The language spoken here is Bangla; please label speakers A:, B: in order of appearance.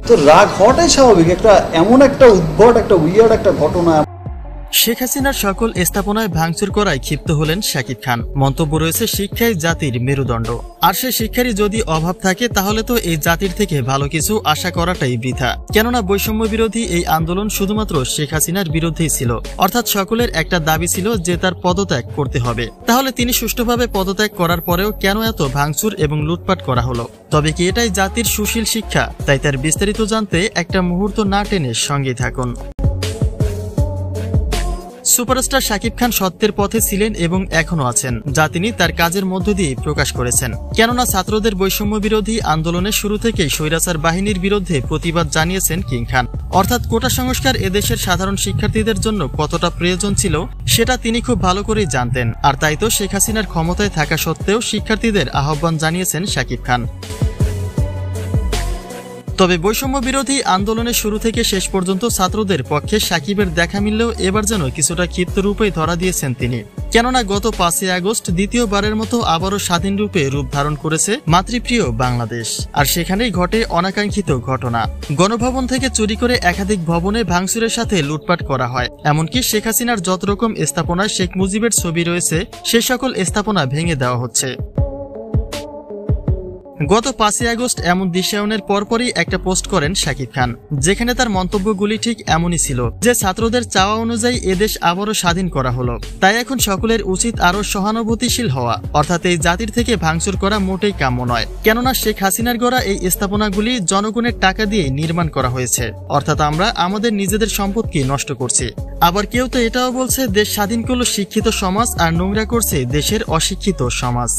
A: তো রাগ হওয়াটাই স্বাভাবিক, এমন একটা উদ্ভট একটা উইয়ার্ড একটা ঘটনা।
B: শেখ হাসিনার সকল স্থাপনায় ভাঙচুর করায় ক্ষিপ্ত হলেন শাকিব খান। মন্তব্য রয়েছে, শিক্ষাই জাতির মেরুদণ্ড, আর সে শিক্ষারই যদি অভাব থাকে তাহলে তো এই জাতির থেকে ভালো কিছু আশা করাটাই বৃথা। কেননা বৈষম্য বিরোধী এই আন্দোলন শুধুমাত্র শেখ হাসিনার বিরুদ্ধেই ছিল, অর্থাৎ সকলের একটা দাবি ছিল যে তার পদত্যাগ করতে হবে। তাহলে তিনি সুষ্ঠুভাবে পদত্যাগ করার পরেও কেন এত ভাঙচুর এবং লুটপাট করা হলো? তবে কি এটাই জাতির সুশীল শিক্ষা? তাই তার বিস্তারিত জানতে একটা মুহূর্ত না টেনে সঙ্গেই থাকুন। সুপারস্টার শাকিব খান সত্যের পথে ছিলেন এবং এখনো আছেন, যা তিনি তার কাজের মধ্য দিয়ে প্রকাশ করেছেন। কেননা ছাত্রদের বৈষম্য বিরোধী আন্দোলনের শুরু থেকেই স্বৈরাচার বাহিনীর বিরুদ্ধে প্রতিবাদ জানিয়েছেন কিং খান। অর্থাৎ কোটা সংস্কার এদেশের সাধারণ শিক্ষার্থীদের জন্য কতটা প্রয়োজন ছিল সেটা তিনি খুব ভালো করেই জানতেন। আর তাই তো শেখ হাসিনার ক্ষমতায় থাকা সত্ত্বেও শিক্ষার্থীদের আহ্বান জানিয়েছেন শাকিব খান। তবে বৈষম্য বিরোধী আন্দোলনের শুরু থেকে শেষ পর্যন্ত ছাত্রদের পক্ষে সাকিবের দেখা মিললেও এবার যেন কিছুটা ক্ষিপ্ত রূপেই ধরা দিয়েছেন তিনি। কেননা গত 5ই আগস্ট দ্বিতীয়বারের মতো আবারও স্বাধীন রূপে রূপ ধারণ করেছে মাতৃপ্রিয় বাংলাদেশ। আর সেখানেই ঘটে অনাকাঙ্ক্ষিত ঘটনা। গণভবন থেকে চুরি করে একাধিক ভবনে ভাঙচুরের সাথে লুটপাট করা হয়। এমনকি শেখ হাসিনার যত রকম স্থাপনায় শেখ মুজিবের ছবি রয়েছে সে সকল স্থাপনা ভেঙে দেওয়া হচ্ছে। গত 5ই আগস্ট এমন দৃশ্যায়নের পরপরই একটা পোস্ট করেন শাকিব খান, যেখানে তার মন্তব্যগুলি ঠিক এমনই ছিল যে ছাত্রদের চাওয়া অনুযায়ী এদেশ আবারও স্বাধীন করা হলো, তাই এখন সকলের উচিত আরো সহানুভূতিশীল হওয়া। অর্থাৎ এই জাতির থেকে ভাঙচুর করা মোটেই কাম্য নয়। কেননা শেখ হাসিনার গড়া এই স্থাপনাগুলি জনগণের টাকা দিয়ে নির্মাণ করা হয়েছে, অর্থাৎ আমরা আমাদের নিজেদের সম্পদকে নষ্ট করছি। আবার কেউ তো এটাও বলছে দেশ স্বাধীন করলো শিক্ষিত সমাজ আর নোংরা করছে দেশের অশিক্ষিত সমাজ।